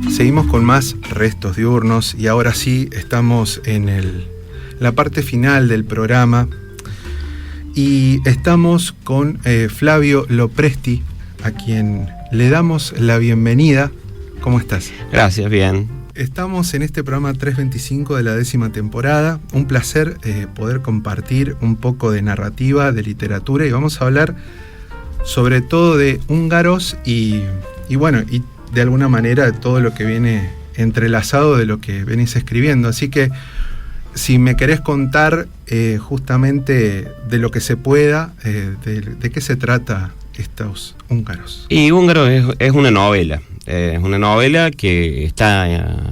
Seguimos con más Restos Diurnos y ahora sí estamos en la parte final del programa y estamos con Flavio Lopresti, a quien le damos la bienvenida. ¿Cómo estás? Gracias, bien. Estamos en este programa 325 de la 10ª temporada. Un placer poder compartir un poco de narrativa, de literatura, y vamos a hablar sobre todo de húngaros y bueno, y de alguna manera de todo lo que viene entrelazado de lo que venís escribiendo. Así que si me querés contar justamente de lo que se pueda, de qué se trata estos húngaros. Y Húngaro es una novela. Es una novela que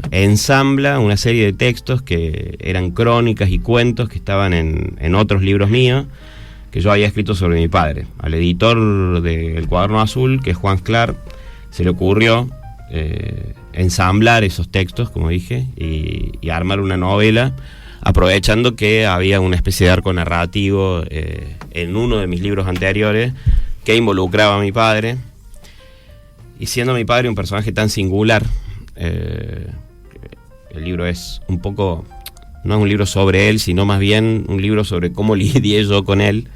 ensambla una serie de textos que eran crónicas y cuentos que estaban en otros libros míos que yo había escrito sobre mi padre. Al editor del Cuaderno Azul, que es Juan Sklar, se le ocurrió ensamblar esos textos, como dije, y armar una novela, aprovechando que había una especie de arco narrativo en uno de mis libros anteriores que involucraba a mi padre. Y siendo mi padre un personaje tan singular, el libro es un poco, no es un libro sobre él, sino más bien un libro sobre cómo lidié yo con él.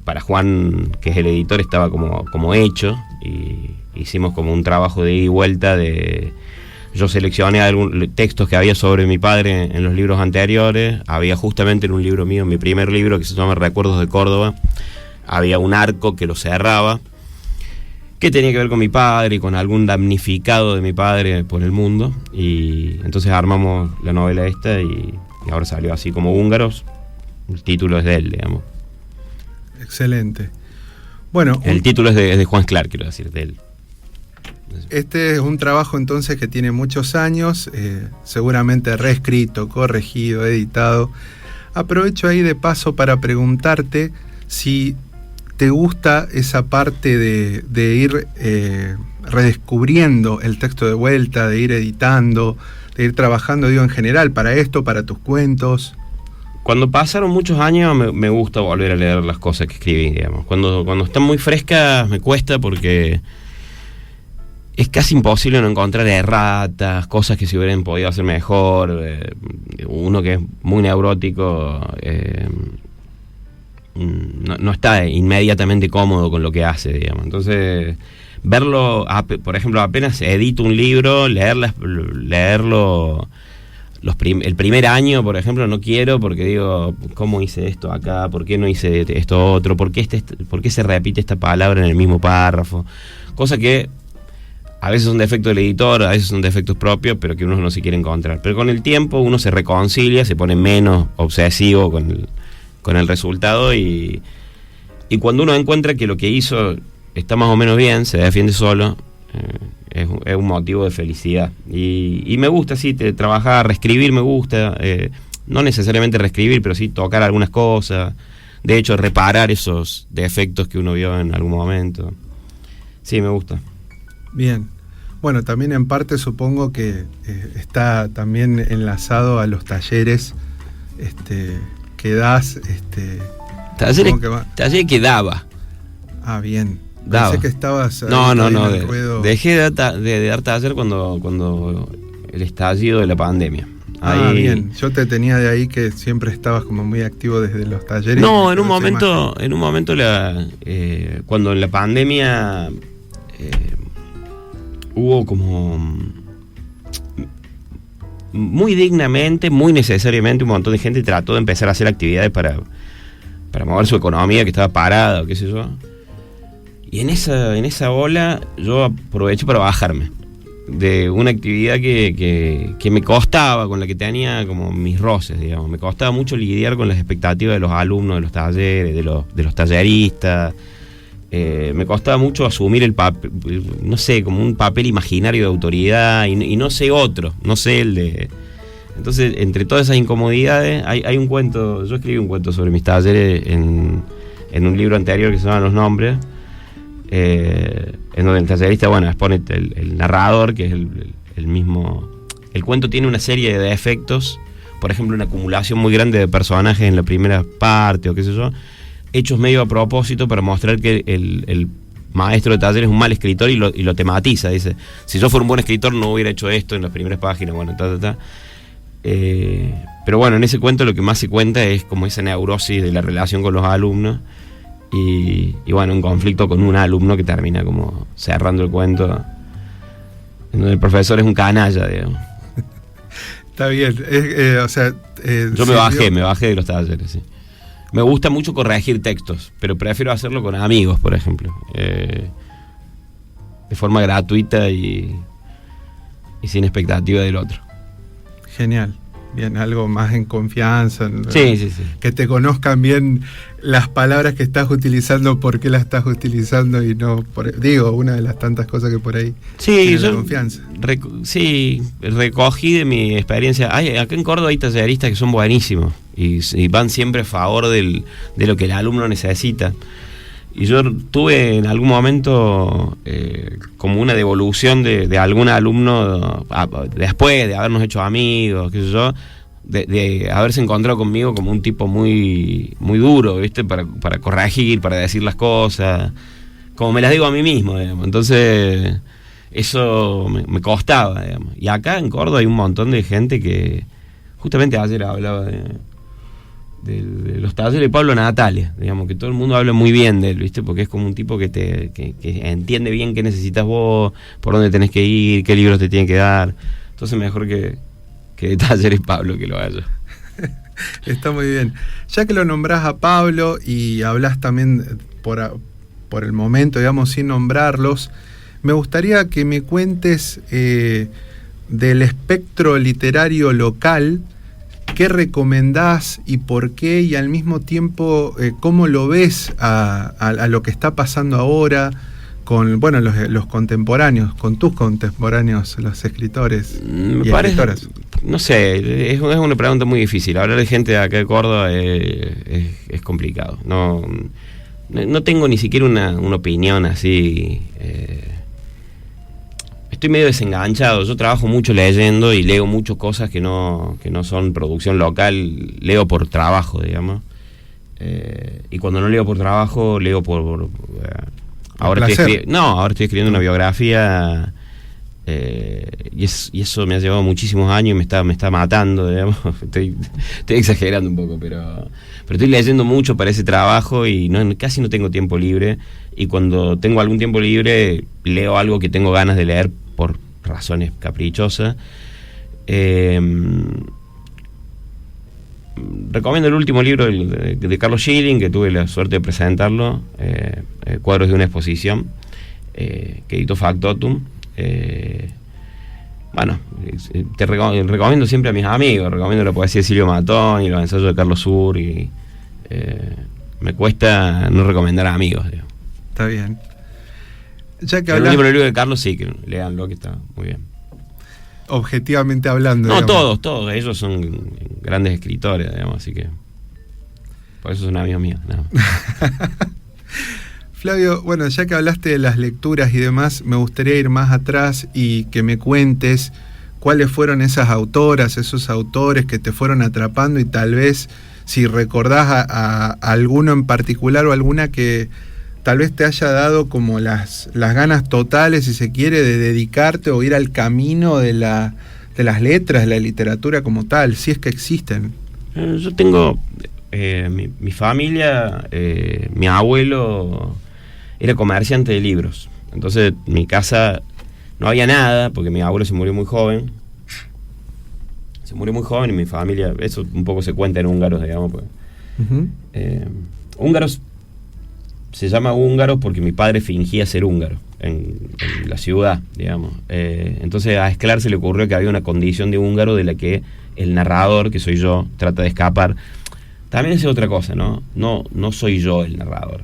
Para Juan, que es el editor, estaba como hecho, y hicimos como un trabajo de ida y vuelta. Yo seleccioné algunos textos que había sobre mi padre en los libros anteriores. Había justamente en un libro mío, en mi primer libro, que se llama Recuerdos de Córdoba, había un arco que lo cerraba, que tenía que ver con mi padre y con algún damnificado de mi padre por el mundo, y entonces armamos la novela esta y ahora salió así como Húngaros. El título es de él, digamos. Excelente. Bueno, el título es de Juan Sklar, quiero decir, de él. Este es un trabajo entonces que tiene muchos años, seguramente reescrito, corregido, editado. Aprovecho ahí de paso para preguntarte si te gusta esa parte de ir redescubriendo el texto de vuelta, de ir editando, de ir trabajando, digo, en general, para esto, para tus cuentos. Cuando pasaron muchos años me gusta volver a leer las cosas que escribí, digamos. Cuando están muy frescas me cuesta porque es casi imposible no encontrar erratas, cosas que se hubieran podido hacer mejor. Uno que es muy neurótico no está inmediatamente cómodo con lo que hace, digamos. Entonces, verlo, por ejemplo, apenas edito un libro, leerlo el primer año, por ejemplo, no quiero, porque digo, ¿cómo hice esto acá? ¿Por qué no hice esto otro? ¿Por qué se repite esta palabra en el mismo párrafo? Cosa que a veces son defectos del editor, a veces son defectos propios, pero que uno no se quiere encontrar. Pero con el tiempo uno se reconcilia, se pone menos obsesivo con el resultado, y cuando uno encuentra que lo que hizo está más o menos bien, se defiende solo, es un motivo de felicidad. Y me gusta, sí, trabajar, reescribir me gusta, no necesariamente reescribir, pero sí tocar algunas cosas, de hecho reparar esos defectos que uno vio en algún momento. Sí, me gusta. Bien. Bueno, también en parte supongo que está también enlazado a los talleres que das. Taller que daba. Ah, bien. Daba. Pensé que estabas No. Dejé de dar taller cuando el estallido de la pandemia. Ah, bien. Yo te tenía de ahí que siempre estabas como muy activo desde los talleres. No, en un momento cuando en la pandemia hubo como muy dignamente, muy necesariamente, un montón de gente trató de empezar a hacer actividades para mover su economía, que estaba parada o qué sé yo. Y en esa ola yo aproveché para bajarme de una actividad que me costaba, con la que tenía como mis roces, digamos. Me costaba mucho lidiar con las expectativas de los alumnos de los talleres, de los talleristas. Me costaba mucho asumir el papel, no sé, como un papel imaginario de autoridad, y no sé otro, no sé el de... Entonces, entre todas esas incomodidades, hay un cuento, yo escribí un cuento sobre mis talleres en un libro anterior que se llama Los Nombres, en donde el tallerista, bueno, expone el narrador, que es el mismo... El cuento tiene una serie de defectos, por ejemplo, una acumulación muy grande de personajes en la primera parte, o qué sé yo, hechos medio a propósito para mostrar que el maestro de taller es un mal escritor y lo tematiza. Dice, si yo fuera un buen escritor no hubiera hecho esto en las primeras páginas, bueno, pero bueno, en ese cuento lo que más se cuenta es como esa neurosis de la relación con los alumnos y bueno, un conflicto con un alumno que termina como cerrando el cuento, en donde el profesor es un canalla, digamos. Está bien, yo me bajé de los talleres, sí. Me gusta mucho corregir textos, pero prefiero hacerlo con amigos, por ejemplo, de forma gratuita y sin expectativa del otro. Genial. Bien, algo más en confianza. Sí. Que te conozcan bien las palabras que estás utilizando, por qué las estás utilizando y no... una de las tantas cosas que por ahí... Sí, yo... La confianza. Recogí de mi experiencia... acá en Córdoba hay talleristas que son buenísimos y van siempre a favor de lo que el alumno necesita. Y yo tuve en algún momento como una devolución de algún alumno después de habernos hecho amigos, qué sé yo, de haberse encontrado conmigo como un tipo muy, muy duro, ¿viste? Para corregir, para decir las cosas, como me las digo a mí mismo, digamos. Entonces, eso me costaba, digamos. Y acá en Córdoba hay un montón de gente que, justamente ayer hablaba de los talleres de Pablo Natalia, digamos, que todo el mundo habla muy bien de él, ¿viste? Porque es como un tipo que entiende bien qué necesitas vos, por dónde tenés que ir, qué libros te tienen que dar. Entonces mejor que de talleres Pablo que lo haga yo. Está muy bien. Ya que lo nombrás a Pablo y hablas también por el momento, digamos, sin nombrarlos, me gustaría que me cuentes del espectro literario local. ¿Qué recomendás y por qué? Y al mismo tiempo, ¿cómo lo ves a lo que está pasando ahora con los contemporáneos, con tus contemporáneos, los escritores y escritoras? No sé, es una pregunta muy difícil. Hablar de gente de acá de Córdoba es complicado. No tengo ni siquiera una opinión así... Estoy medio desenganchado. Yo trabajo mucho leyendo y leo muchas cosas que no son producción local. Leo por trabajo, digamos. Y cuando no leo por trabajo, leo por ahora estoy escribiendo una biografía y eso me ha llevado muchísimos años y me está matando, digamos. Estoy exagerando un poco, pero estoy leyendo mucho para ese trabajo y casi no tengo tiempo libre. Y cuando tengo algún tiempo libre, leo algo que tengo ganas de leer por razones caprichosas. Recomiendo el último libro de Carlos Schilling, que tuve la suerte de presentarlo, Cuadros de una exposición, que editó Factotum. Te recomiendo siempre a mis amigos, recomiendo la poesía de Silvio Matón y los ensayos de Carlos Sur, y me cuesta no recomendar a amigos, digamos. Está bien. Ya que el último libro de Carlos, sí, que leanlo, que está muy bien. Objetivamente hablando. No, digamos. Todos ellos son grandes escritores, digamos, así que por eso son amigos míos, ¿no? Flavio, bueno, ya que hablaste de las lecturas y demás, me gustaría ir más atrás y que me cuentes cuáles fueron esas autoras, esos autores que te fueron atrapando, y tal vez si recordás a alguno en particular o alguna que tal vez te haya dado como las ganas totales, si se quiere, de dedicarte o ir al camino de las letras, de la literatura como tal, si es que existen. Yo tengo mi familia, mi abuelo era comerciante de libros, entonces en mi casa no había nada, porque mi abuelo se murió muy joven y mi familia, eso un poco se cuenta en húngaros, digamos, pues. Uh-huh. Húngaros se llama húngaro porque mi padre fingía ser húngaro en la ciudad, digamos. Entonces a Esclar se le ocurrió que había una condición de húngaro de la que el narrador, que soy yo, trata de escapar. También es otra cosa, ¿no? No soy yo el narrador.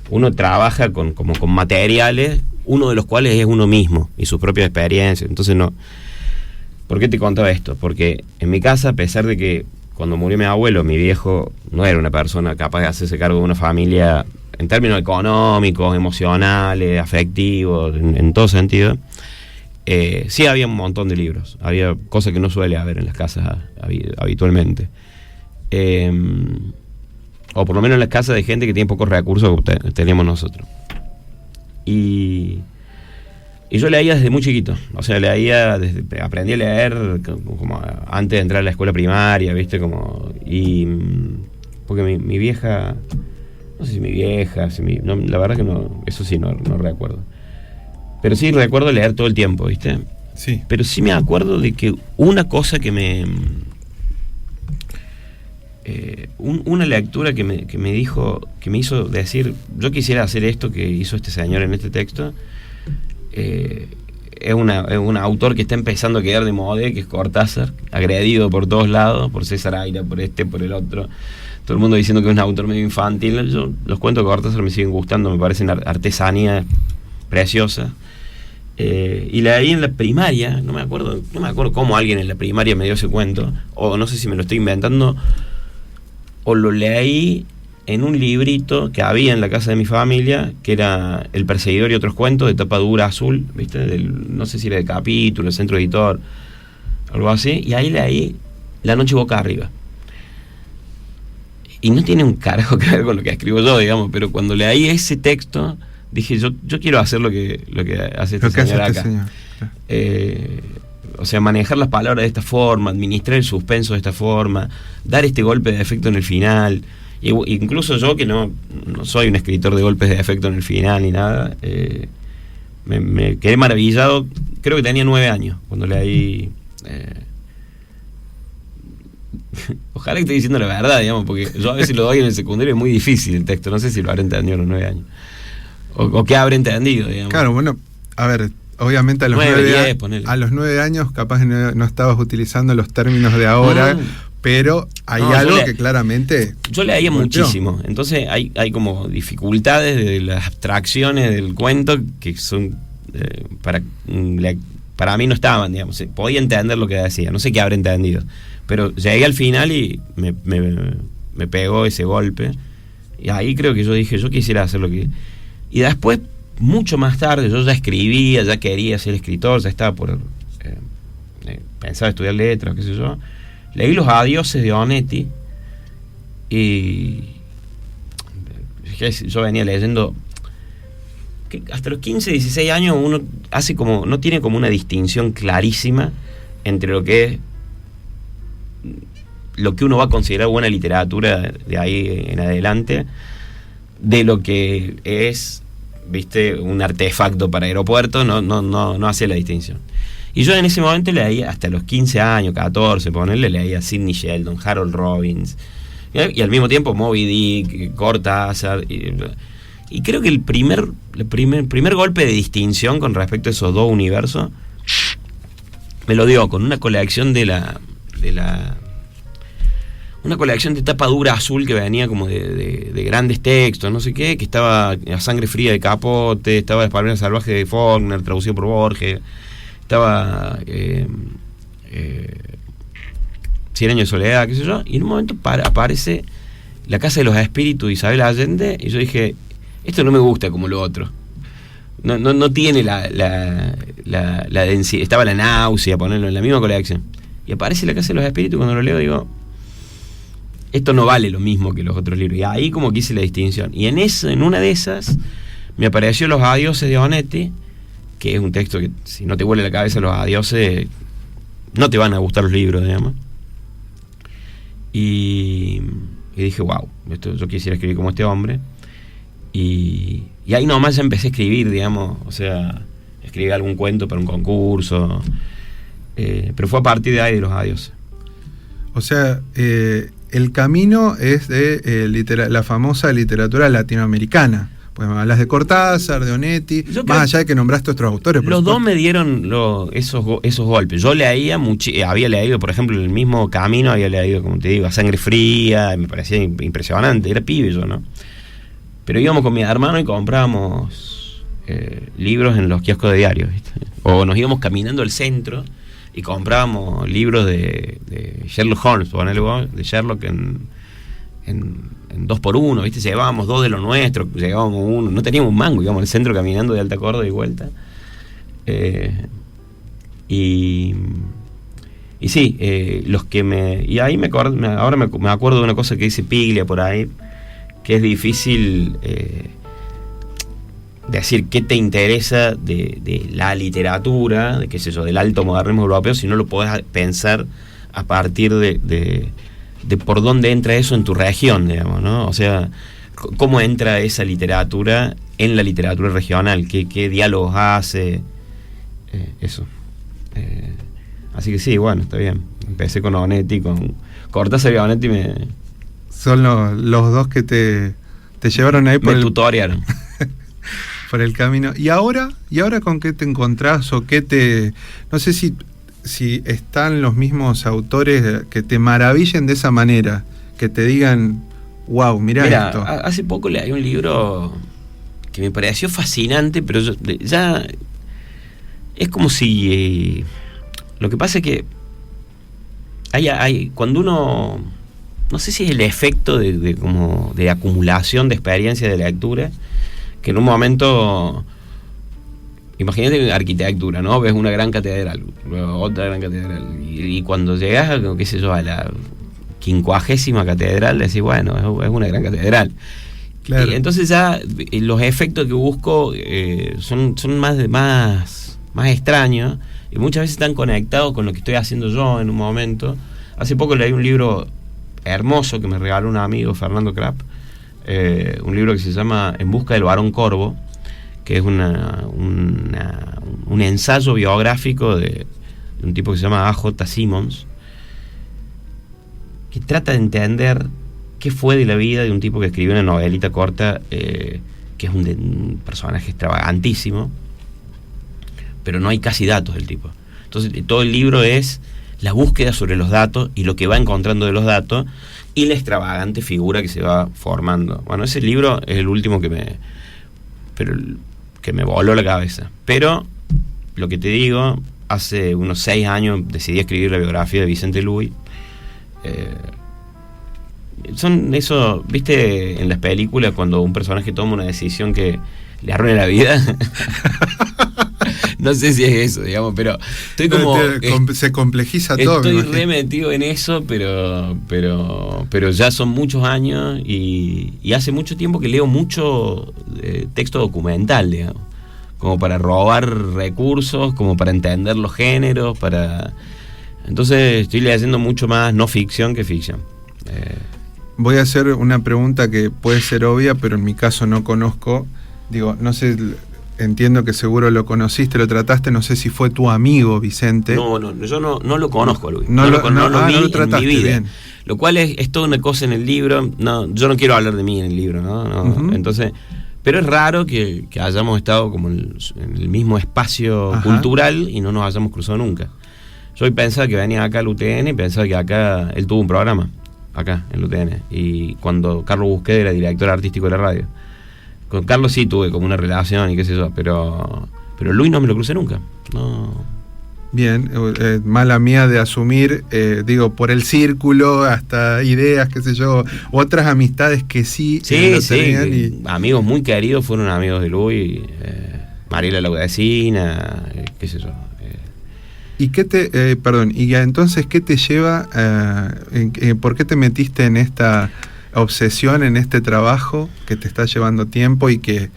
Uno trabaja con materiales, uno de los cuales es uno mismo y sus propias experiencias. Entonces no. ¿Por qué te contaba esto? Porque en mi casa, a pesar de que cuando murió mi abuelo, mi viejo no era una persona capaz de hacerse cargo de una familia en términos económicos, emocionales, afectivos, en todo sentido, sí había un montón de libros. Había cosas que no suele haber en las casas habitualmente. O por lo menos en las casas de gente que tiene pocos recursos que teníamos nosotros. Y yo leía desde muy chiquito, o sea, aprendí a leer como antes de entrar a la escuela primaria, ¿viste? Porque mi vieja, no sé si mi vieja, no, la verdad que no, eso sí no recuerdo. Pero sí recuerdo leer todo el tiempo, ¿viste? Sí. Pero sí me acuerdo de que una cosa que una lectura que me dijo, que me hizo decir, yo quisiera hacer esto que hizo este señor en este texto. Es un autor que está empezando a quedar de moda, que es Cortázar, agredido por todos lados, por César Aira, por por el otro, todo el mundo diciendo que es un autor medio infantil. Yo, los cuentos de Cortázar me siguen gustando, me parecen artesanía preciosa. Y leí en la primaria, no me acuerdo cómo alguien en la primaria me dio ese cuento, o no sé si me lo estoy inventando, o lo leí en un librito que había en la casa de mi familia, que era El perseguidor y otros cuentos, de tapa dura azul, ¿viste? No sé si era de Capítulo, el Centro Editor, algo así, y ahí leí La noche boca arriba. Y no tiene un carajo que ver con lo que escribo yo, digamos, pero cuando leí ese texto, dije, yo quiero hacer lo que hace este señor acá. O sea, manejar las palabras de esta forma, administrar el suspenso de esta forma, dar este golpe de efecto en el final. Incluso yo, que no soy un escritor de golpes de efecto en el final ni nada, me quedé maravillado. Creo que tenía 9 años cuando leí. Ojalá que esté diciendo la verdad, digamos, porque yo a veces lo doy en el secundario, es muy difícil el texto, no sé si lo habré entendido a los 9 años o qué habré entendido, digamos. Claro, bueno, a ver, obviamente a los 9 años capaz no estabas utilizando los términos de ahora, pero hay algo que claramente... Yo leía muchísimo, entonces hay como dificultades de las abstracciones del cuento que son para mí no estaban, digamos, podía entender lo que decía, no sé qué habré entendido, pero llegué al final y me pegó ese golpe, y ahí creo que yo dije, yo quisiera hacer lo que... Y después, mucho más tarde, yo ya escribía, ya quería ser escritor, ya estaba pensaba estudiar letras, qué sé yo. Leí Los adioses de Onetti y yo venía leyendo que hasta los 15, 16 años uno no tiene como una distinción clarísima entre lo que uno va a considerar buena literatura de ahí en adelante, de lo que es, viste, un artefacto para aeropuertos, no hace la distinción. Y yo en ese momento leía, hasta los 15 años, 14, leía a Sidney Sheldon, Harold Robbins, y al mismo tiempo Moby Dick, Cortázar, y creo que el primer golpe de distinción con respecto a esos dos universos me lo dio con una colección una colección de tapa dura azul que venía como de grandes textos, no sé qué, que estaba A sangre fría de Capote, estaba Las palmeras salvajes de Faulkner, traducido por Borges, estaba 100 años de soledad, qué sé yo, y en un momento aparece La casa de los espíritus de Isabel Allende, y yo dije, esto no me gusta como lo otro. No tiene la densidad, estaba La náusea, ponerlo en la misma colección. Y aparece La casa de los espíritus, cuando lo leo digo, esto no vale lo mismo que los otros libros. Y ahí como que hice la distinción. Y en una de esas me apareció Los adioses de Onetti, que es un texto que si no te vuelve la cabeza los adioses, no te van a gustar los libros, digamos. Y dije, wow, yo quisiera escribir como este hombre. Y ahí nomás ya empecé a escribir, digamos, o sea, escribí algún cuento para un concurso, pero fue a partir de ahí de Los adioses. O sea, el camino es de la famosa literatura latinoamericana. Pues me hablas de Cortázar, de Onetti, más allá de que nombraste otros autores. Los dos me dieron esos golpes. Yo leía había leído, por ejemplo, en el mismo camino, había leído, como te digo, A sangre fría, y me parecía impresionante, era pibe yo, ¿no? Pero íbamos con mi hermano y comprábamos libros en los kioscos de diarios, ¿viste? O nos íbamos caminando al centro y comprábamos libros de Sherlock Holmes, de Sherlock en 2x1, ¿viste? Llevábamos 2 de lo nuestro, llevábamos 1, no teníamos un mango, íbamos al centro caminando de Alta Córdoba y vuelta. Y sí, los que y ahí ahora me acuerdo de una cosa que dice Piglia por ahí, que es difícil decir qué te interesa de la literatura, de qué sé yo, del alto modernismo europeo, si no lo podés pensar a partir de por dónde entra eso en tu región, digamos, ¿no? O sea, cómo entra esa literatura en la literatura regional, qué diálogos hace, eso. Así que sí, bueno, está bien. Empecé con Onetti, con Cortázar y Onetti son los dos que te llevaron ahí por me tutoriaron. Por el camino. ¿Y ahora con qué te encontrás o qué te... No sé si están los mismos autores que te maravillen de esa manera, que te digan, wow, mirá esto. Hace poco leí un libro que me pareció fascinante, pero ya es como si... lo que pasa es que hay cuando uno... No sé si es el efecto de acumulación de experiencia de lectura, que en un momento, imagínate arquitectura, ¿no? Ves una gran catedral, luego otra gran catedral, y cuando llegas a, qué sé yo, a la 50ª catedral, decís, bueno, es una gran catedral. Claro. Y entonces ya los efectos que busco son más extraños, y muchas veces están conectados con lo que estoy haciendo yo en un momento. Hace poco leí un libro hermoso que me regaló un amigo, Fernando Krapp, un libro que se llama En busca del varón corvo, que es un ensayo biográfico de un tipo que se llama A.J. Simmons, que trata de entender qué fue de la vida de un tipo que escribió una novelita corta, que es un personaje extravagantísimo, pero no hay casi datos del tipo. Entonces todo el libro es la búsqueda sobre los datos y lo que va encontrando de los datos y la extravagante figura que se va formando. Bueno, ese libro es el último que me voló la cabeza. Pero, lo que te digo, hace unos 6 años decidí escribir la biografía de Vicente Luis. Son eso, ¿viste en las películas cuando un personaje toma una decisión que le arruina la vida? No sé si es eso, digamos, pero estoy como... se complejiza todo. Estoy remetido en eso, pero ya son muchos años y hace mucho tiempo que leo mucho texto documental, digamos, como para robar recursos, como para entender los géneros, entonces estoy leyendo mucho más no ficción que ficción. Voy a hacer una pregunta que puede ser obvia, pero en mi caso no conozco. Digo, no sé... Entiendo que seguro lo conociste, lo trataste, no sé si fue tu amigo Vicente. No, yo no lo conozco, Luis. No lo vi lo trataste, en mi vida. Bien. Lo cual es toda una cosa en el libro. No, yo no quiero hablar de mí en el libro, ¿no? Uh-huh. Entonces, pero es raro que hayamos estado como en el mismo espacio cultural y no nos hayamos cruzado nunca. Yo pensaba que venía acá al UTN y pensaba que acá él tuvo un programa, acá en el UTN. Y cuando Carlos Busqueda era director artístico de la radio. Con Carlos sí tuve como una relación y qué sé yo, pero Luis no me lo crucé nunca. No. Bien, mala mía de asumir, digo, por el círculo, hasta ideas, qué sé yo, otras amistades que sí. Sí, amigos muy queridos fueron amigos de Luis, Mariela Laudecina, qué sé yo. ¿Y qué y entonces qué te lleva, por qué te metiste en esta obsesión, en este trabajo que te está llevando tiempo y que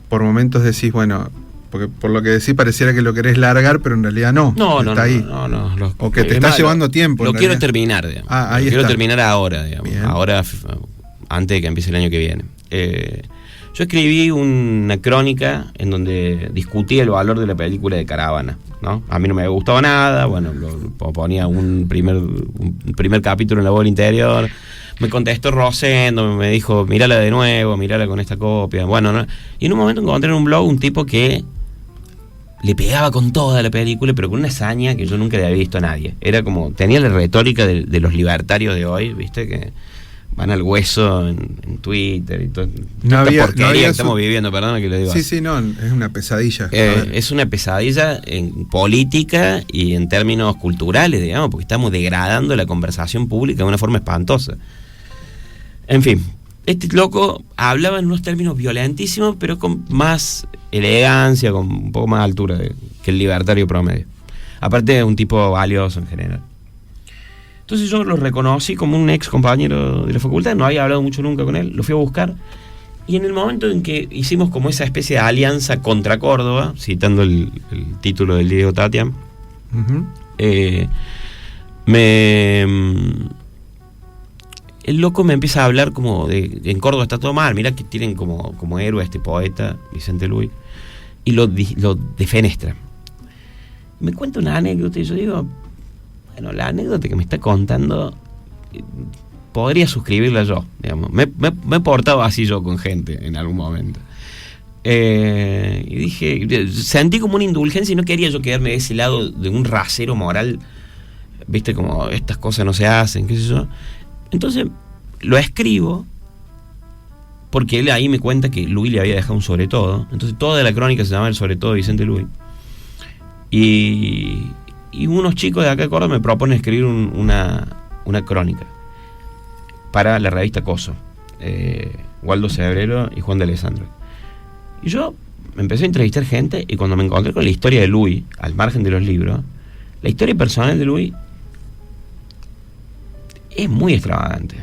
por momentos decís, bueno, porque por lo que decís pareciera que lo querés largar, pero en realidad no. No. O que te está llevando tiempo. Lo quiero terminar, digamos. Ahí quiero terminar ahora, digamos. Bien. Ahora, antes de que empiece el año que viene. Yo escribí una crónica en donde discutía el valor de la película de Caravana, ¿no? A mí no me gustaba nada, bueno, ponía un primer capítulo en la voz interior. Me contestó Rosendo, me dijo, mírala de nuevo, mírala con esta copia. Bueno, ¿no? Y en un momento encontré en un blog un tipo que le pegaba con toda la película, pero con una hazaña que yo nunca le había visto a nadie. Era como, tenía la retórica de los libertarios de hoy, ¿viste? Que van al hueso en Twitter y todo. Porquería que estamos viviendo, perdona que lo digo. Sí, no, es una pesadilla. Es una pesadilla en política y en términos culturales, digamos, porque estamos degradando la conversación pública de una forma espantosa. En fin, este loco hablaba en unos términos violentísimos, pero con más elegancia, con un poco más altura que el libertario promedio. Aparte de un tipo valioso en general. Entonces yo lo reconocí como un ex compañero de la facultad, no había hablado mucho nunca con él, lo fui a buscar Y en el momento en que hicimos como esa especie de alianza contra Córdoba, citando el título del Diego Tatian, Ujú. El loco me empieza a hablar como de en Córdoba está todo mal, mirá que tienen como héroe a este poeta, Vicente Luis, y lo defenestra. Me cuenta una anécdota y yo digo, bueno, la anécdota que me está contando podría suscribirla yo, digamos. Me he portado así yo con gente en algún momento. Y dije, sentí como una indulgencia y no quería yo quedarme de ese lado de un rasero moral, viste, como estas cosas no se hacen, qué sé yo. Entonces lo escribo porque él ahí me cuenta que Luis le había dejado un sobre todo. Entonces toda la crónica se llama El sobre todo de Vicente Luis. Y unos chicos de acá de Córdoba me proponen escribir una crónica para la revista Coso, Waldo Cebrero y Juan de Alessandro. Y yo me empecé a entrevistar gente, y cuando me encontré con la historia de Luis, al margen de los libros, la historia personal de Luis es muy extravagante,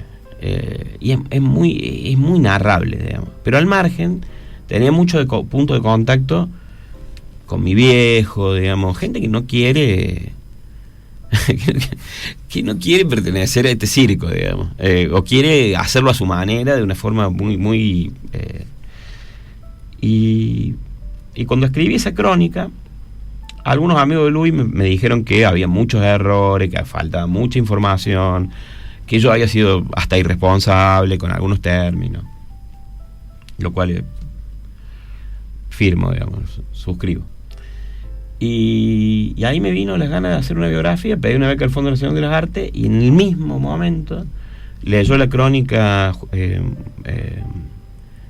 y es muy narrable, digamos. Pero al margen tenía mucho punto de contacto con mi viejo, digamos, gente que no quiere que no quiere pertenecer a este circo, digamos, o quiere hacerlo a su manera, de una forma muy y cuando escribí esa crónica, algunos amigos de Luis me dijeron que había muchos errores, que faltaba mucha información, que yo había sido hasta irresponsable con algunos términos, lo cual firmo, digamos, suscribo. Y ahí me vino las ganas de hacer una biografía, pedí una beca al Fondo Nacional de las Artes, y en el mismo momento leyó la crónica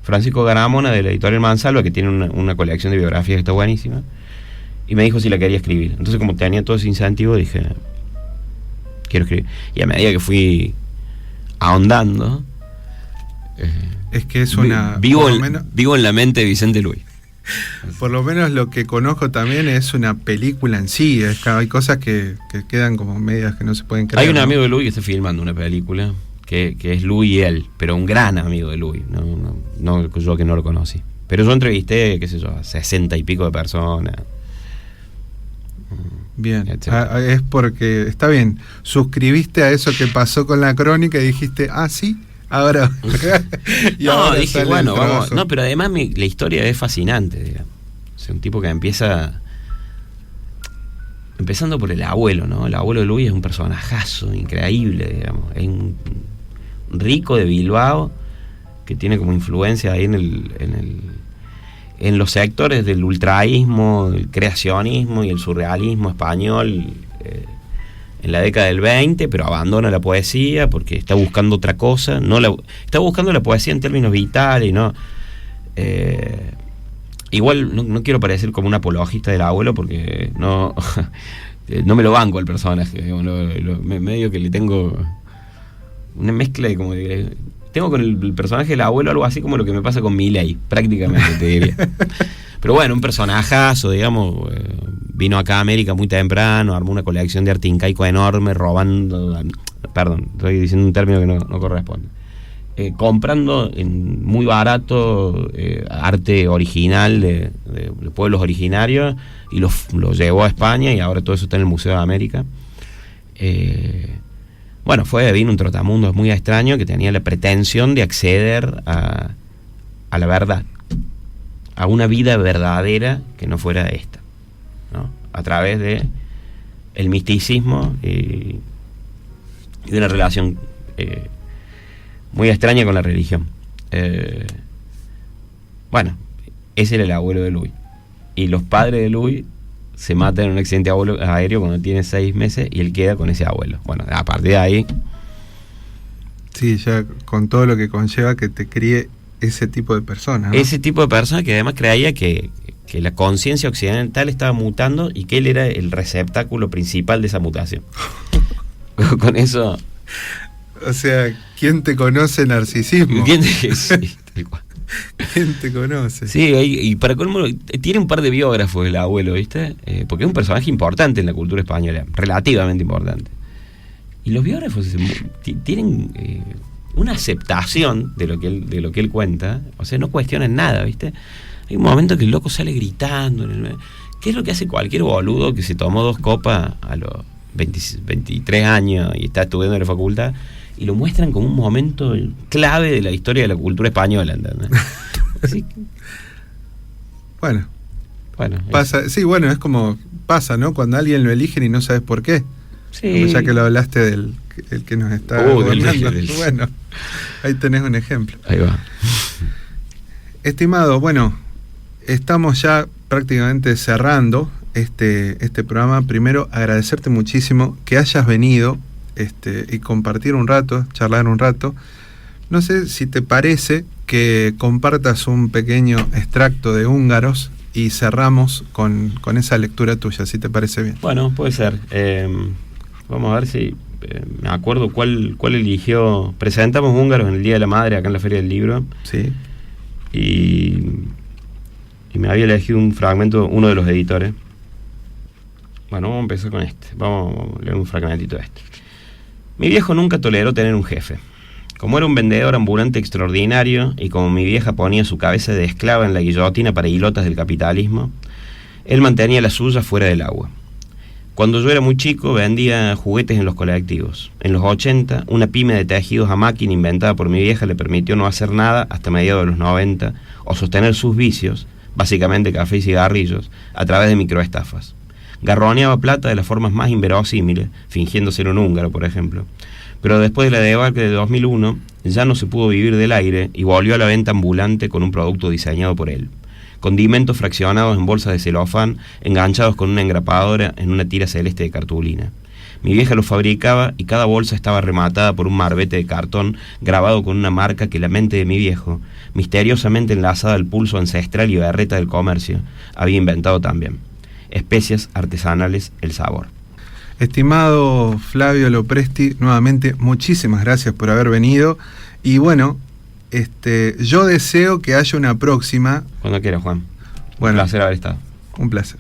Francisco Garamona, de la editorial Mansalva, que tiene una colección de biografías que está buenísima, y me dijo si la quería escribir. Entonces, como tenía todo ese incentivo, dije, quiero escribir. Y a medida que fui ahondando, es que es una... vivo en la mente de Vicente Luis. Por lo menos lo que conozco también es una película en sí. Hay cosas que quedan como medias que no se pueden creer. Hay un ¿no? amigo de Luis que está filmando una película que es Luis y él, pero un gran amigo de Luis, no yo que no lo conocí. Pero yo entrevisté, qué sé yo, a 60 y pico de personas. Bien, es porque, está bien, suscribiste a eso que pasó con la crónica y dijiste, sí, ahora... y no, ahora dije, bueno, vamos. No, pero además la historia es fascinante, digamos. O sea, un tipo que empezando por el abuelo, ¿no? El abuelo de Luis es un personajazo increíble, digamos. Es un rico de Bilbao que tiene como influencia ahí en los sectores del ultraísmo, del creacionismo y el surrealismo español en la década del 20, pero abandona la poesía porque está buscando otra cosa. Está buscando la poesía en términos vitales, ¿no? Igual no quiero parecer como un apologista del abuelo porque no me lo banco al personaje, digamos, medio que le tengo una mezcla de como de... Tengo con el personaje del abuelo algo así como lo que me pasa con Milei, prácticamente, te diría. Pero bueno, un personajazo, digamos, vino acá a América muy temprano, armó una colección de arte incaico enorme, robando... Perdón, estoy diciendo un término que no corresponde. Comprando muy barato arte original de pueblos originarios, y lo llevó a España, y ahora todo eso está en el Museo de América. Bueno, vino un trotamundos muy extraño que tenía la pretensión de acceder a la verdad, a una vida verdadera que no fuera esta, ¿no? A través de el misticismo y de una relación muy extraña con la religión. Bueno, ese era el abuelo de Luis. Y los padres de Luis se matan en un accidente aéreo cuando tiene 6 meses, y él queda con ese abuelo. Bueno, a partir de ahí... Sí, ya con todo lo que conlleva que te críe ese tipo de persona, ¿no? Ese tipo de persona que además creía que la conciencia occidental estaba mutando y que él era el receptáculo principal de esa mutación. Con eso... O sea, ¿quién te conoce narcisismo? ¿Quién te... Sí, tal cual. ¿Quién te conoce? Sí, y para colmo, tiene un par de biógrafos el abuelo, ¿viste? Porque es un personaje importante en la cultura española, relativamente importante. Y los biógrafos tienen una aceptación de lo que él cuenta, o sea, no cuestionan nada, ¿viste? Hay un momento que el loco sale gritando, ¿qué es lo que hace cualquier boludo que se tomó 2 copas a los 23 años y está estudiando en la facultad? Y lo muestran como un momento clave de la historia de la cultura española, ¿entendés? Así que, bueno, pasa, sí, bueno, es como pasa, ¿no? Cuando a alguien lo eligen y no sabes por qué. sí. Como ya que lo hablaste del el que nos está gobernando. Bueno, ahí tenés un ejemplo. Ahí va. Estimado, bueno, estamos ya prácticamente cerrando este programa. Primero, agradecerte muchísimo que hayas venido y compartir un rato, charlar un rato. No sé si te parece que compartas un pequeño extracto de Húngaros y cerramos con esa lectura tuya, si te parece bien. Bueno, puede ser. Vamos a ver si me acuerdo cuál eligió. Presentamos Húngaros en el Día de la Madre acá en la Feria del Libro. Sí. Y me había elegido un fragmento, uno de los editores. Bueno, vamos a empezar con este. Vamos a leer un fragmentito de este. Mi viejo nunca toleró tener un jefe. Como era un vendedor ambulante extraordinario y como mi vieja ponía su cabeza de esclava en la guillotina para hilotas del capitalismo, él mantenía la suya fuera del agua. Cuando yo era muy chico vendía juguetes en los colectivos. En los 80, una pyme de tejidos a máquina inventada por mi vieja le permitió no hacer nada hasta mediados de los 90 o sostener sus vicios, básicamente café y cigarrillos, a través de microestafas. Garroneaba plata de las formas más inverosímiles, fingiendo ser un húngaro, por ejemplo. Pero después de la debacle de 2001, ya no se pudo vivir del aire y volvió a la venta ambulante con un producto diseñado por él. Condimentos fraccionados en bolsas de celofán, enganchados con una engrapadora en una tira celeste de cartulina. Mi vieja los fabricaba y cada bolsa estaba rematada por un marbete de cartón grabado con una marca que la mente de mi viejo, misteriosamente enlazada al pulso ancestral y berreta del comercio, había inventado también. Especias artesanales, el sabor. Estimado Flavio Lopresti, nuevamente muchísimas gracias por haber venido. Y bueno, yo deseo que haya una próxima. Cuando quieras, Juan. Bueno, un placer haber estado. Un placer.